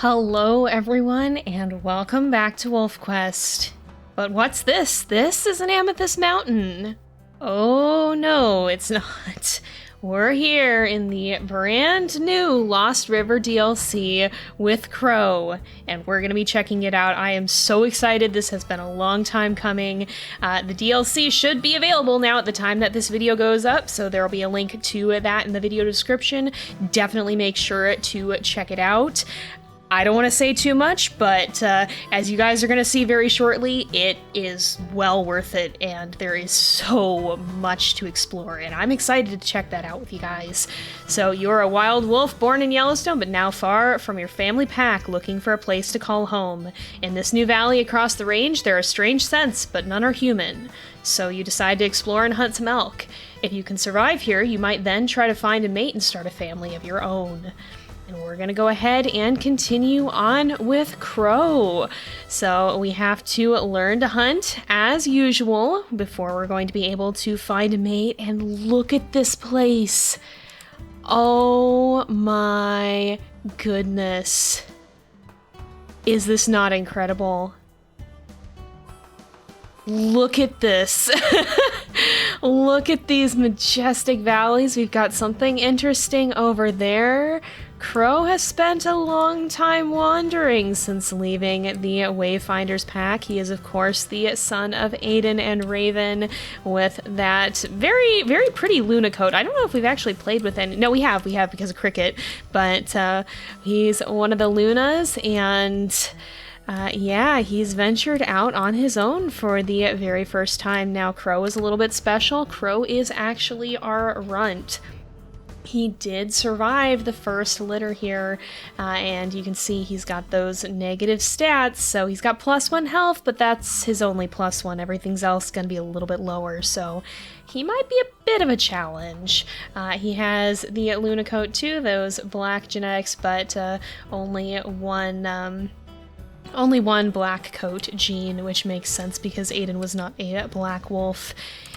Hello everyone and welcome back to WolfQuest. But what's this? This is an amethyst mountain. Oh no, it's not. We're here in the brand new Lost River DLC with Crow, and we're going to be checking it out. I am so excited. This has been a long time coming. The DLC should be available now at the time that this video goes up, so there will be a link to that in the video description. Definitely make sure to check it out. I don't want to say too much, but as you guys are going to see very shortly, it is well worth it, and there is so much to explore, and I'm excited to check that out with you guys. So you're a wild wolf born in Yellowstone, but now far from your family pack, looking for a place to call home. In this new valley across the range, there are strange scents, but none are human. So you decide to explore and hunt some elk. If you can survive here, you might then try to find a mate and start a family of your own. And we're gonna go ahead and continue on with Crow. So we have to learn to hunt as usual before we're going to be able to find a mate. And look at this place. Oh my goodness. Is this not incredible? Look at this. Look at these majestic valleys. We've got something interesting over there. Crow has spent a long time wandering since leaving the Wayfinders pack. He is, of course, the son of Aden and Raven with that very, very pretty Luna coat. I don't know if we've actually played with any. No, we have because of Cricket. But he's one of the Lunas, and yeah, he's ventured out on his own for the very first time. Now, Crow is a little bit special. Crow is actually our runt. He did survive the first litter here, and you can see he's got those negative stats, so he's got +1 health, but that's his only +1. Everything's else going to be a little bit lower, so he might be a bit of a challenge. He has the Luna coat too, those black genetics, but only one black coat gene, which makes sense because Aden was not a black wolf.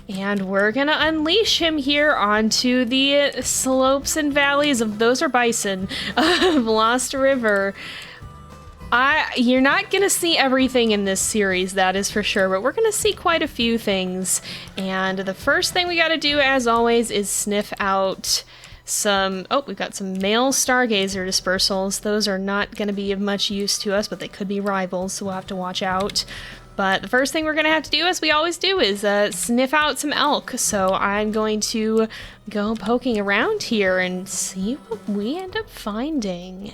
And we're gonna unleash him here onto the slopes and valleys of, those are bison, of Lost River. You're not gonna see everything in this series, that is for sure, but we're gonna see quite a few things. And the first thing we gotta do, as always, is sniff out some, we've got some male stargazer dispersals. Those are not going to be of much use to us, but they could be rivals, so we'll have to watch out. But the first thing we're going to have to do, as we always do, is sniff out some elk. So I'm going to go poking around here and see what we end up finding.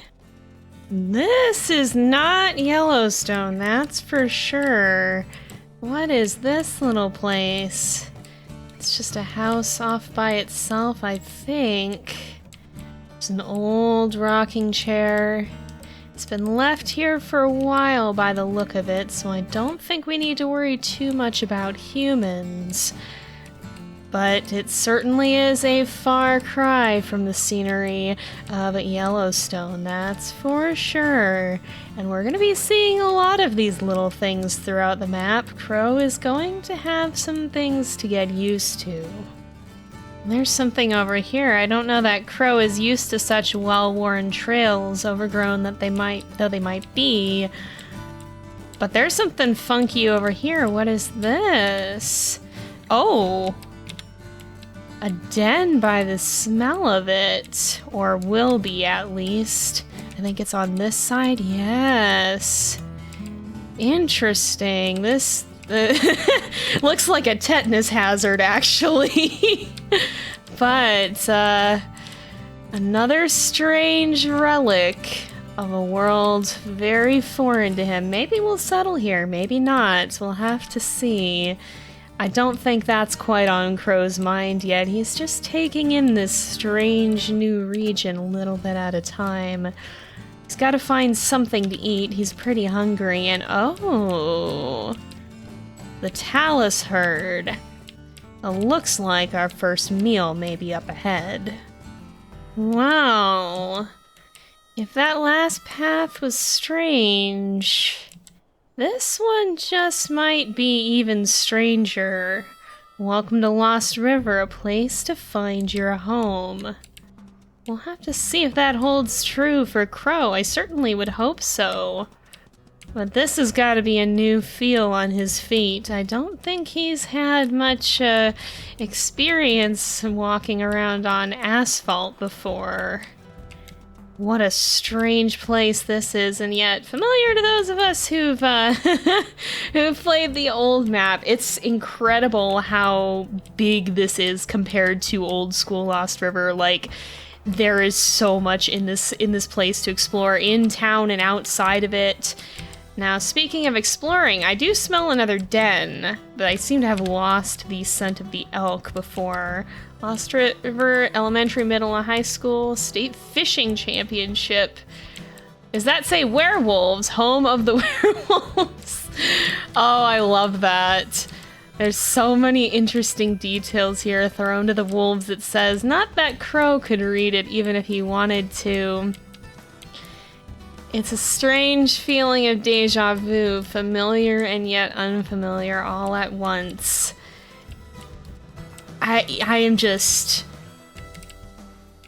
This is not Yellowstone, that's for sure. What is this little place? It's just a house off by itself, I think. It's an old rocking chair. It's been left here for a while by the look of it, so I don't think we need to worry too much about humans. But it certainly is a far cry from the scenery of Yellowstone, that's for sure. And we're going to be seeing a lot of these little things throughout the map. Crow is going to have some things to get used to. There's something over here. I don't know that Crow is used to such well-worn trails, overgrown though they might be. But there's something funky over here. What is this? Oh! A den by the smell of it, or will be at least. I think it's on this side, yes. Interesting, this looks like a tetanus hazard actually. But another strange relic of a world very foreign to him. Maybe we'll settle here, maybe not, we'll have to see. I don't think that's quite on Crow's mind yet. He's just taking in this strange new region a little bit at a time. He's got to find something to eat. He's pretty hungry, and oh, the Talus herd. It looks like our first meal may be up ahead. Wow. If that last path was strange, this one just might be even stranger. Welcome to Lost River, a place to find your home. We'll have to see if that holds true for Crow. I certainly would hope so. But this has got to be a new feel on his feet. I don't think he's had much experience walking around on asphalt before. What a strange place this is, and yet familiar to those of us who've who've played the old map. It's incredible how big this is compared to old school Lost River. Like, there is so much in this place to explore, in town and outside of it. Now, speaking of exploring, I do smell another den, but I seem to have lost the scent of the elk before. Lost River Elementary, Middle, and High School State Fishing Championship. Does that say werewolves? Home of the werewolves. Oh, I love that. There's so many interesting details here thrown to the wolves. It says, not that Crow could read it even if he wanted to. It's a strange feeling of deja vu, familiar and yet unfamiliar all at once. I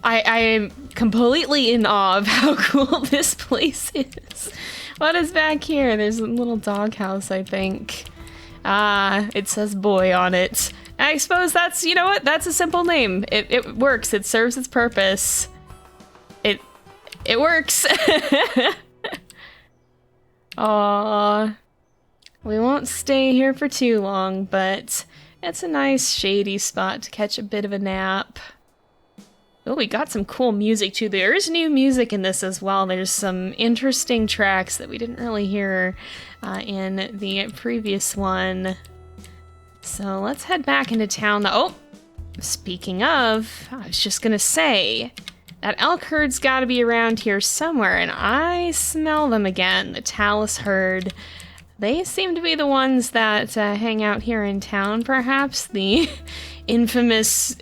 am completely in awe of how cool this place is. What is back here? There's a little doghouse, I think. Ah, it says boy on it. I suppose that's, you know what? That's a simple name. It works. It serves its purpose. It works. Aww. We won't stay here for too long, but it's a nice shady spot to catch a bit of a nap. Oh, we got some cool music too. There's new music in this as well. There's some interesting tracks that we didn't really hear in the previous one. So let's head back into town. Oh, speaking of, I was just gonna say, that elk herd's gotta be around here somewhere, and I smell them again. The Talus herd. They seem to be the ones that hang out here in town, perhaps. The infamous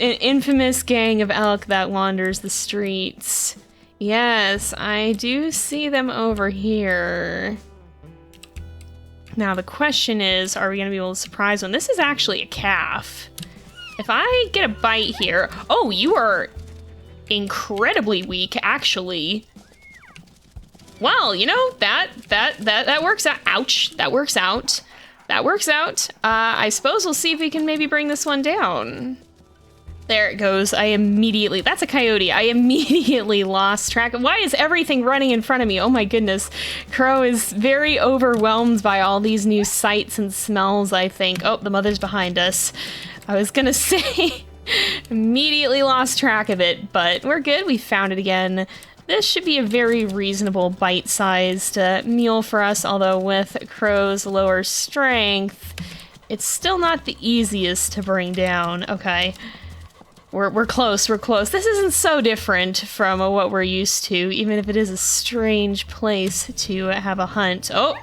gang of elk that wanders the streets. Yes, I do see them over here. Now the question is, are we gonna be able to surprise one? This is actually a calf. If I get a bite here... Oh, you are incredibly weak, actually. Well, you know, that works out. Ouch, that works out. That works out. I suppose we'll see if we can maybe bring this one down. There it goes. That's a coyote. I immediately lost track of, why is everything running in front of me? Oh my goodness. Crow is very overwhelmed by all these new sights and smells, I think. Oh, the mother's behind us. I was gonna say, immediately lost track of it, but we're good. We found it again. This should be a very reasonable bite-sized meal for us, although with Crow's lower strength, it's still not the easiest to bring down. Okay. We're close, we're close. This isn't so different from what we're used to, even if it is a strange place to have a hunt. Oh!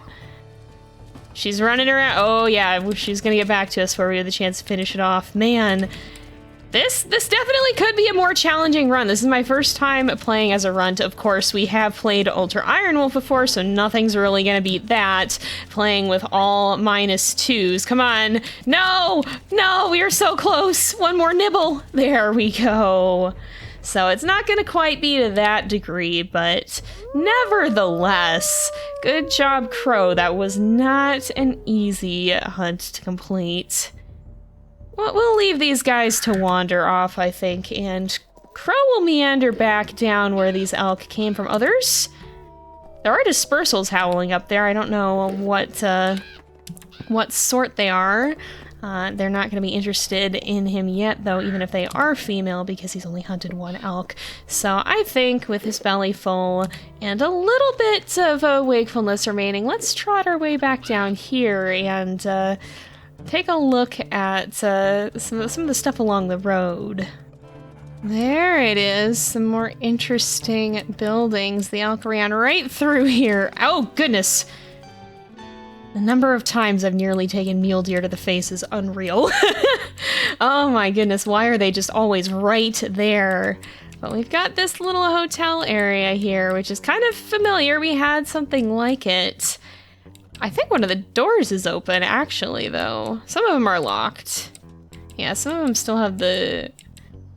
She's running around. Oh yeah, she's gonna get back to us where we have the chance to finish it off. Man, this definitely could be a more challenging run. This is my first time playing as a runt. Of course, we have played Ultra Iron Wolf before, so nothing's really gonna beat that. Playing with all -2s. Come on. No! No, we are so close. One more nibble. There we go. So it's not gonna quite be to that degree, but nevertheless, good job, Crow. That was not an easy hunt to complete. Well, we'll leave these guys to wander off, I think, and Crow will meander back down where these elk came from. Others? There are dispersals howling up there. I don't know what sort they are. They're not going to be interested in him yet, though, even if they are female, because he's only hunted one elk. So I think with his belly full and a little bit of wakefulness remaining, let's trot our way back down here and take a look at some of the stuff along the road. There it is, some more interesting buildings. The elk ran right through here. Oh, goodness! The number of times I've nearly taken mule deer to the face is unreal. Oh my goodness, why are they just always right there? But we've got this little hotel area here, which is kind of familiar. We had something like it. I think one of the doors is open, actually, though. Some of them are locked. Yeah, some of them still have the...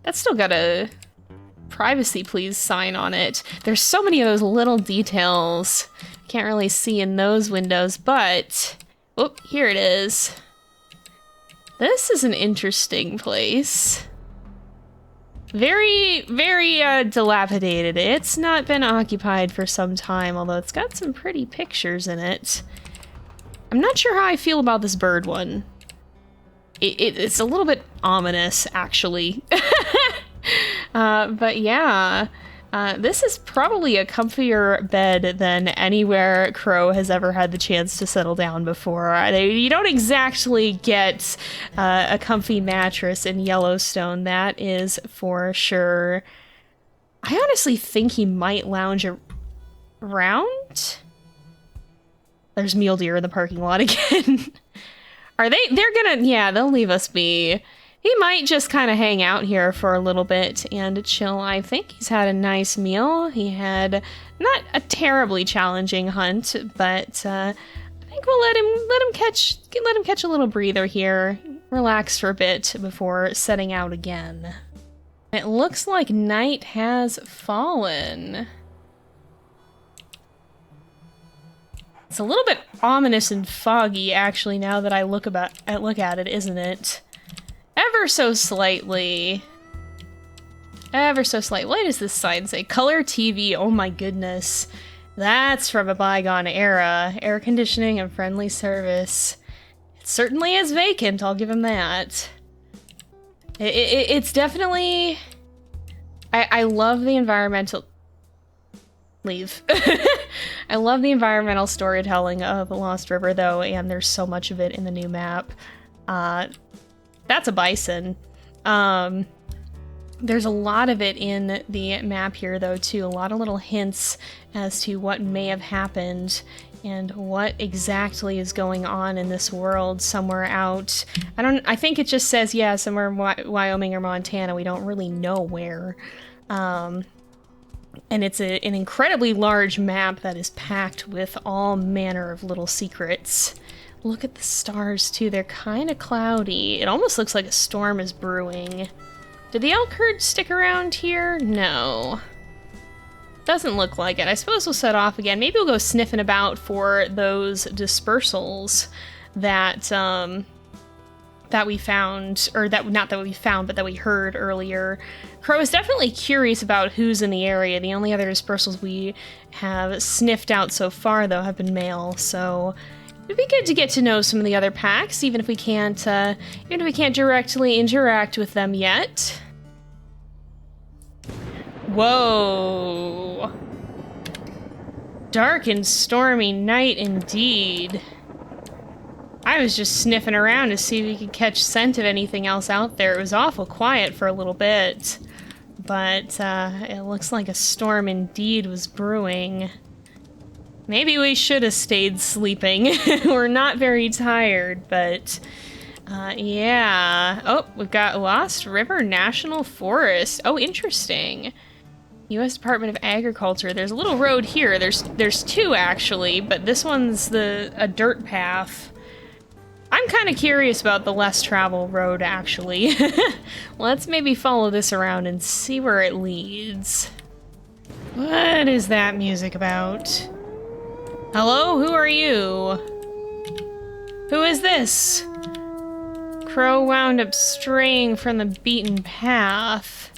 That's still got a privacy please sign on it. There's so many of those little details. Can't really see in those windows, but... Oh, here it is. This is an interesting place. Very, very dilapidated. It's not been occupied for some time, although it's got some pretty pictures in it. I'm not sure how I feel about this bird one. It's a little bit ominous, actually. But yeah, this is probably a comfier bed than anywhere Crow has ever had the chance to settle down before. You don't exactly get a comfy mattress in Yellowstone, that is for sure. I honestly think he might lounge around. There's mule deer in the parking lot again. Are they? They're gonna, yeah, they'll leave us be. He might just kind of hang out here for a little bit and chill. I think he's had a nice meal. He had not a terribly challenging hunt, but I think we'll let him catch a little breather here, relax for a bit before setting out again. It looks like night has fallen. It's a little bit ominous and foggy, actually, now that I look at it, isn't it? Ever so slightly. Ever so slightly. What does this sign say? Color TV. Oh my goodness. That's from a bygone era. Air conditioning and friendly service. It certainly is vacant, I'll give him that. It's definitely... I love the environmental... Leave. I love the environmental storytelling of the Lost River, though, and there's so much of it in the new map. That's a bison. There's a lot of it in the map here, though, too. A lot of little hints as to what may have happened and what exactly is going on in this world somewhere out. I think it just says, yeah, somewhere in Wyoming or Montana. We don't really know where. And it's an incredibly large map that is packed with all manner of little secrets. Look at the stars, too. They're kind of cloudy. It almost looks like a storm is brewing. Did the elk herd stick around here? No. Doesn't look like it. I suppose we'll set off again. Maybe we'll go sniffing about for those dispersals that we found, or that, not that we found, but that we heard earlier. Crow is definitely curious about who's in the area. The only other dispersals we have sniffed out so far, though, have been male, so it'd be good to get to know some of the other packs, even if we can't directly interact with them yet. Whoa. Dark and stormy night indeed. I was just sniffing around to see if we could catch scent of anything else out there. It was awful quiet for a little bit, but it looks like a storm indeed was brewing. Maybe we should have stayed sleeping. We're not very tired, but yeah. Oh, we've got Lost River National Forest. Oh, interesting. U.S. Department of Agriculture. There's a little road here. There's two, actually, but this one's a dirt path. I'm kind of curious about the less traveled road, actually. Let's maybe follow this around and see where it leads. What is that music about? Hello, who are you? Who is this? Crow wound up straying from the beaten path.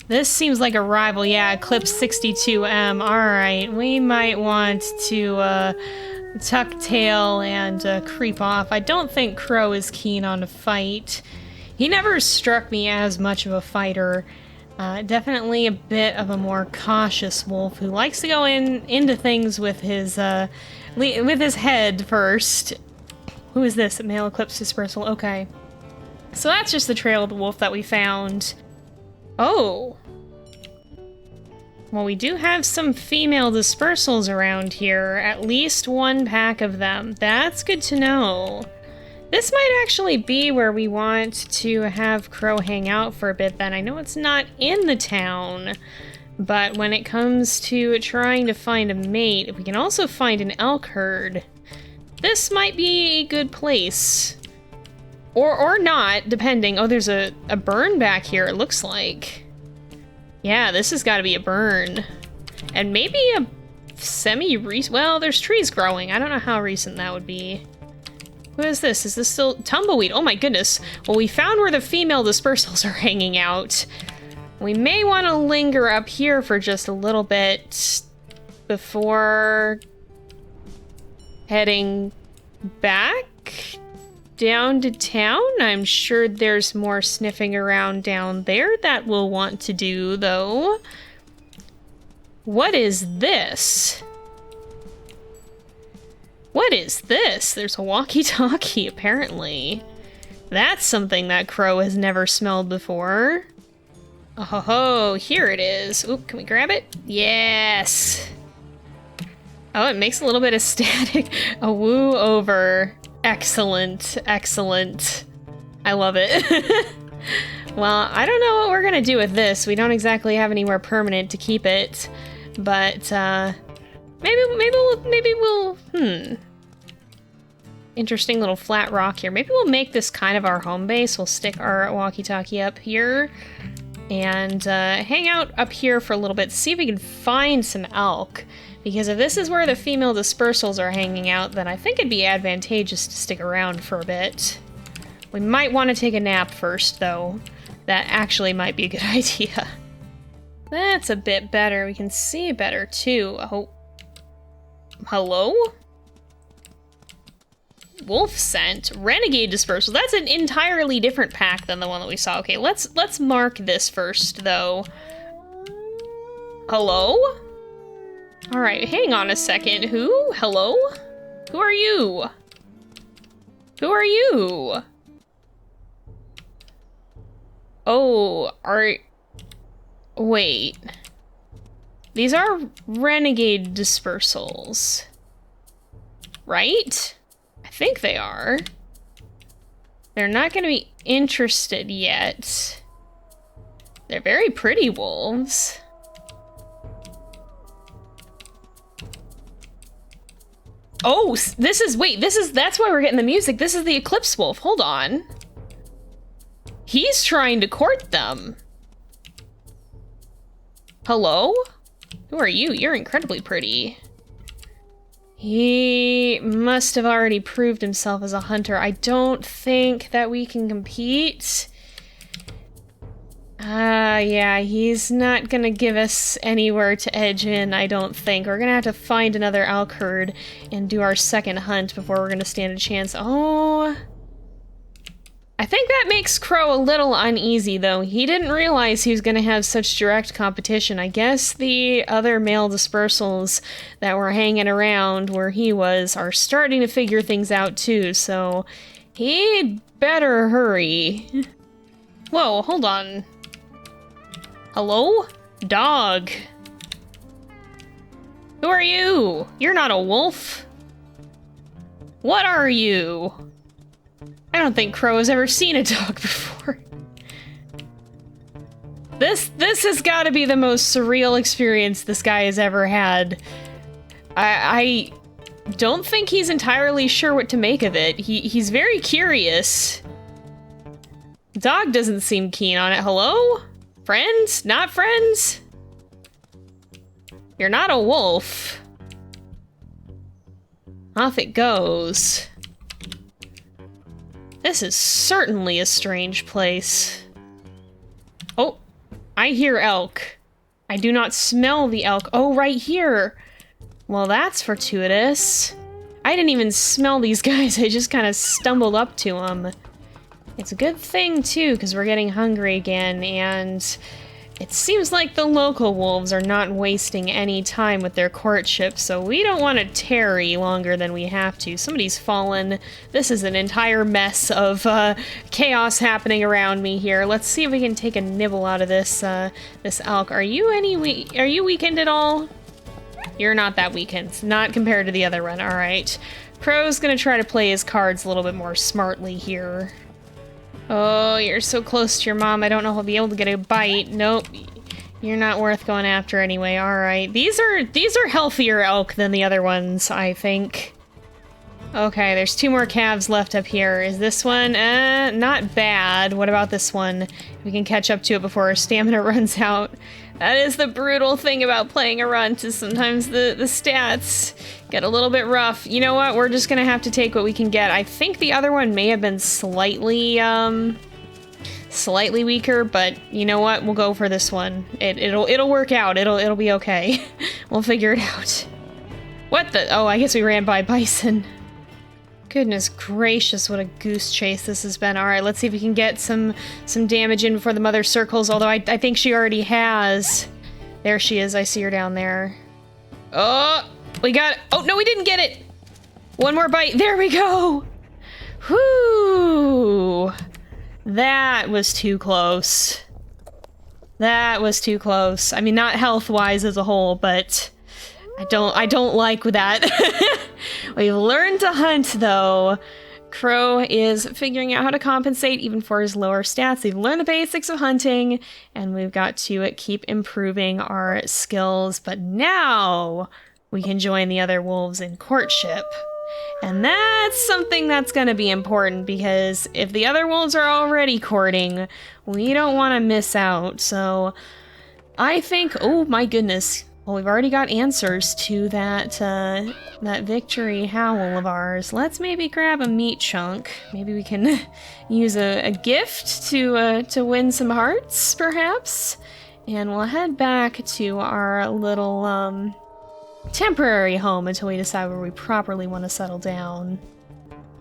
This seems like a rival. Yeah, Eclipse 62M. Alright, we might want to tuck tail and creep off. I don't think Crow is keen on a fight. He never struck me as much of a fighter. Definitely a bit of a more cautious wolf who likes to go into things with his head first. Who is this? A male Eclipse dispersal. Okay. So that's just the trail of the wolf that we found. Oh. Well, we do have some female dispersals around here. At least one pack of them. That's good to know. This might actually be where we want to have Crow hang out for a bit then. I know it's not in the town, but when it comes to trying to find a mate, if we can also find an elk herd, this might be a good place. Or not, depending. Oh, there's a burn back here, it looks like. Yeah, this has got to be a burn. And maybe a semi-recent... Well, there's trees growing. I don't know how recent that would be. What is this? Is this still... Tumbleweed. Oh my goodness. Well, we found where the female dispersals are hanging out. We may want to linger up here for just a little bit before heading back down to town. I'm sure there's more sniffing around down there that we'll want to do, though. What is this? What is this? There's a walkie-talkie, apparently. That's something that Crow has never smelled before. Oh ho ho, here it is. Oop, can we grab it? Yes! Oh, it makes a little bit of static. A woo over. Excellent, excellent. I love it. Well, I don't know what we're gonna do with this. We don't exactly have anywhere permanent to keep it, but maybe we'll. Interesting little flat rock here. Maybe we'll make this kind of our home base. We'll stick our walkie-talkie up here and hang out up here for a little bit. See if we can find some elk. Because if this is where the female dispersals are hanging out, then I think it'd be advantageous to stick around for a bit. We might want to take a nap first, though. That actually might be a good idea. That's a bit better. We can see better, too. Oh. Hello? Wolf scent. Renegade dispersal. That's an entirely different pack than the one that we saw. Okay, let's mark this first, though. Hello? Alright, hang on a second. Who? Hello? Who are you? Who are you? Oh, wait. These are renegade dispersals. Right? I think they are. They're not gonna be interested yet. They're very pretty wolves. Oh, that's why we're getting the music. This is the Eclipse Wolf. Hold on. He's trying to court them. Hello? Who are you? You're incredibly pretty. He must have already proved himself as a hunter. I don't think that we can compete. Yeah, he's not gonna give us anywhere to edge in, I don't think. We're gonna have to find another elk herd and do our second hunt before we're gonna stand a chance. Oh. I think that makes Crow a little uneasy, though. He didn't realize he was gonna have such direct competition. I guess the other male dispersals that were hanging around where he was are starting to figure things out, too, so he'd better hurry. Whoa, hold on. Hello? Dog. Who are you? You're not a wolf. What are you? I don't think Crow has ever seen a dog before. This has got to be the most surreal experience this guy has ever had. I don't think he's entirely sure what to make of it. He's very curious. Dog doesn't seem keen on it. Hello? Friends? Not friends? You're not a wolf. Off it goes. This is certainly a strange place. Oh, I hear elk. I do not smell the elk. Oh, right here. Well, that's fortuitous. I didn't even smell these guys. I just kind of stumbled up to them. It's a good thing, too, because we're getting hungry again, and it seems like the local wolves are not wasting any time with their courtship, so we don't want to tarry longer than we have to. Somebody's fallen. This is an entire mess of chaos happening around me here. Let's see if we can take a nibble out of this this elk. Are you weakened at all? You're not that weakened. Not compared to the other one. All right. Crow's gonna try to play his cards a little bit more smartly here. Oh, you're so close to your mom. I don't know if I'll be able to get a bite. Nope. You're not worth going after anyway. All right. These are healthier elk than the other ones, I think. Okay, there's 2 more calves left up here. Is this one? Not bad. What about this one? We can catch up to it before our stamina runs out. That is the brutal thing about playing a runt, is sometimes the stats get a little bit rough. You know what? We're just gonna have to take what we can get. I think the other one may have been slightly weaker, but you know what? We'll go for this one. It'll work out. It'll be okay. We'll figure it out. What the? Oh, I guess we ran by bison. Goodness gracious, what a goose chase this has been. All right, let's see if we can get some damage in before the mother circles, although I think she already has. There she is. I see her down there. Oh, we got it. Oh, no, we didn't get it. One more bite. There we go. Whoo. That was too close. That was too close. I mean, not health-wise as a whole, but I don't like that. We've learned to hunt, though. Crow is figuring out how to compensate even for his lower stats. We've learned the basics of hunting, and we've got to keep improving our skills. But now we can join the other wolves in courtship. And that's something that's going to be important, because if the other wolves are already courting, we don't want to miss out. So I think, oh my goodness. Well, we've already got answers to that victory howl of ours. Let's maybe grab a meat chunk. Maybe we can use a gift to win some hearts, perhaps. And we'll head back to our little temporary home until we decide where we properly want to settle down.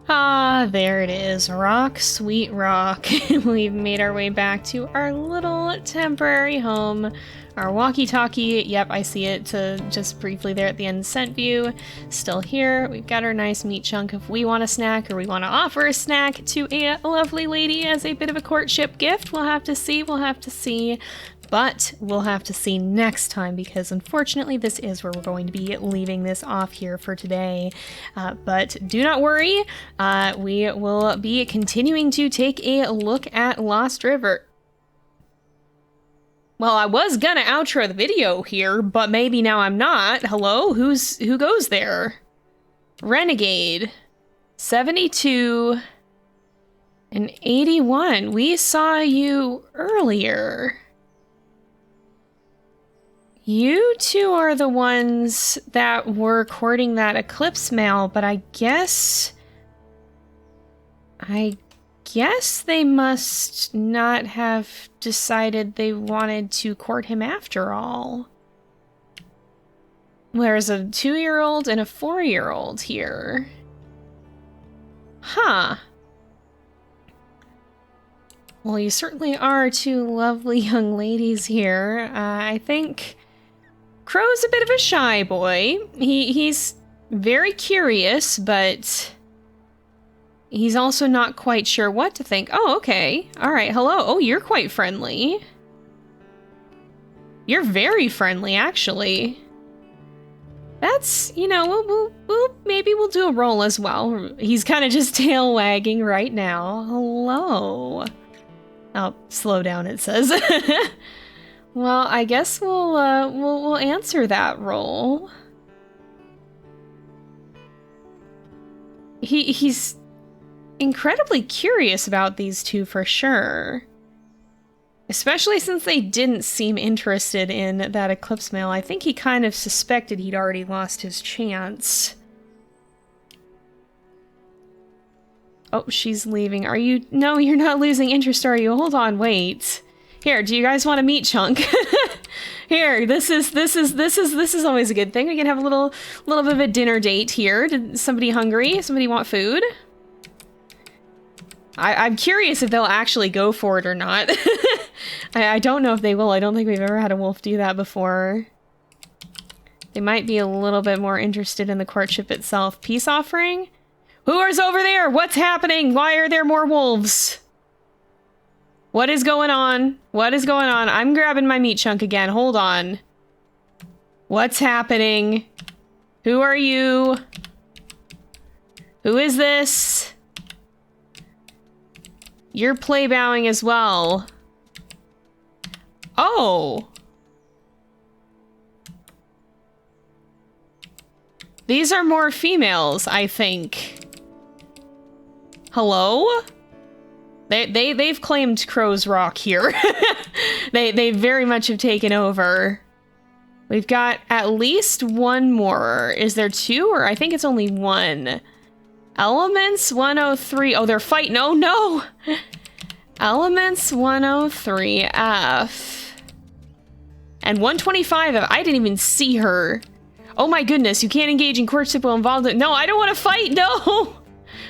Ah, there it is. Rock, sweet rock. We've made our way back to our little temporary home. Our walkie-talkie, yep, I see it just briefly there at the end scent view. Still here. We've got our nice meat chunk if we want a snack, or we want to offer a snack to a lovely lady as a bit of a courtship gift. We'll have to see. But we'll have to see next time, because unfortunately this is where we're going to be leaving this off here for today. But do not worry, we will be continuing to take a look at Lost River. Well, I was gonna outro the video here, but maybe now I'm not. Hello? Who goes there? Renegade. 72 and 81. We saw you earlier. You two are the ones that were courting that eclipse male, but I guess they must not have decided they wanted to court him after all. There's a 2-year-old and a 4-year-old here. Huh. Well, you certainly are 2 lovely young ladies here. I think Crow's a bit of a shy boy. He's very curious, but he's also not quite sure what to think. Oh, okay. All right, hello. Oh, you're quite friendly. You're very friendly, actually. That's, you know, maybe we'll do a roll as well. He's kind of just tail wagging right now. Hello. Oh, slow down, it says. Well, I guess we'll answer that roll. He's incredibly curious about these two for sure. Especially since they didn't seem interested in that eclipse male. I think he kind of suspected he'd already lost his chance. Oh, she's leaving. Are you? No, you're not losing interest, are you? Hold on, wait. Here, do you guys want a meat chunk? Here, this is always a good thing. We can have a little bit of a dinner date here. Did somebody hungry? Somebody want food? I'm curious if they'll actually go for it or not. I don't know if they will. I don't think we've ever had a wolf do that before. They might be a little bit more interested in the courtship itself. Peace offering? Who is over there? What's happening? Why are there more wolves? What is going on? What is going on? I'm grabbing my meat chunk again. Hold on. What's happening? Who are you? Who is this? You're play bowing as well. Oh. These are more females, I think. Hello? They've claimed Crow's Rock here. they very much have taken over. We've got at least one more. Is there two, or I think it's only one? Elements 103. Oh, they're fighting. Oh no! Elements 103F. And 125F. I didn't even see her. Oh my goodness, you can't engage in courtship while involved in— No, I don't want to fight, no!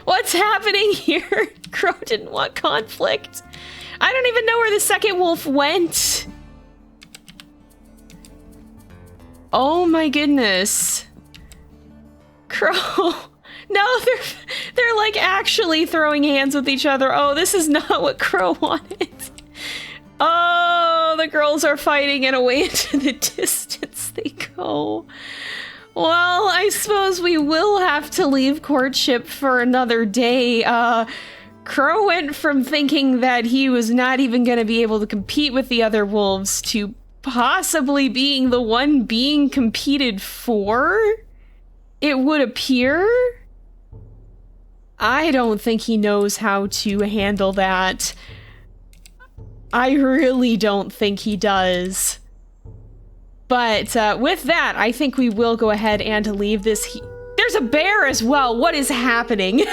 What's happening here? Crow didn't want conflict. I don't even know where the second wolf went. Oh my goodness. Crow. No, they're like actually throwing hands with each other. Oh, this is not what Crow wanted. Oh, the girls are fighting and away into the distance they go. Well, I suppose we will have to leave courtship for another day. Crow went from thinking that he was not even going to be able to compete with the other wolves to possibly being the one being competed for, it would appear. I don't think he knows how to handle that. I really don't think he does. But with that, I think we will go ahead and leave this. There's a bear as well. What is happening?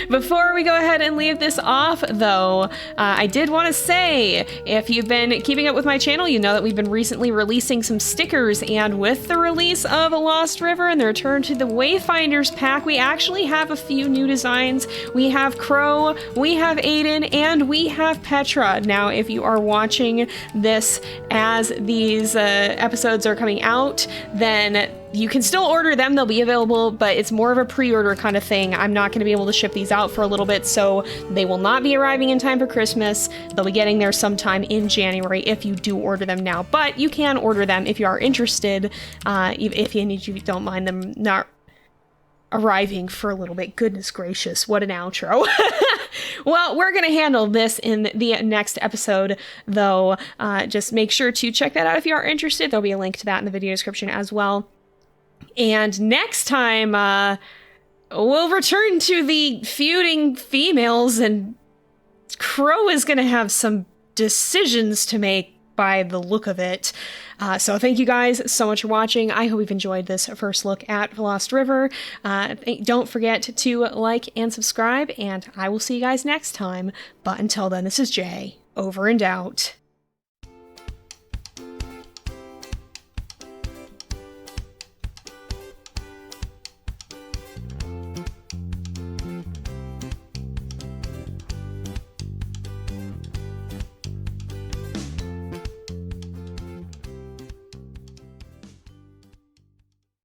Before we go ahead and leave this off, though, I did want to say, if you've been keeping up with my channel, you know that we've been recently releasing some stickers, and with the release of Lost River and the return to the Wayfinders pack, we actually have a few new designs. We have Crow, we have Aden, and we have Petra. Now, if you are watching this as these episodes are coming out, then you can still order them. They'll be available, but it's more of a pre-order kind of thing. I'm not going to be able to ship these out for a little bit, so they will not be arriving in time for Christmas. They'll be getting there sometime in January if you do order them now, but you can order them if you are interested, if you don't mind them not arriving for a little bit. Goodness gracious, what an outro. Well, we're going to handle this in the next episode, though. Just make sure to check that out if you are interested. There'll be a link to that in the video description as well. And next time, we'll return to the feuding females, and Crow is going to have some decisions to make by the look of it. So thank you guys so much for watching. I hope you've enjoyed this first look at Lost River. Don't forget to like and subscribe, and I will see you guys next time. But until then, this is Jay, over and out.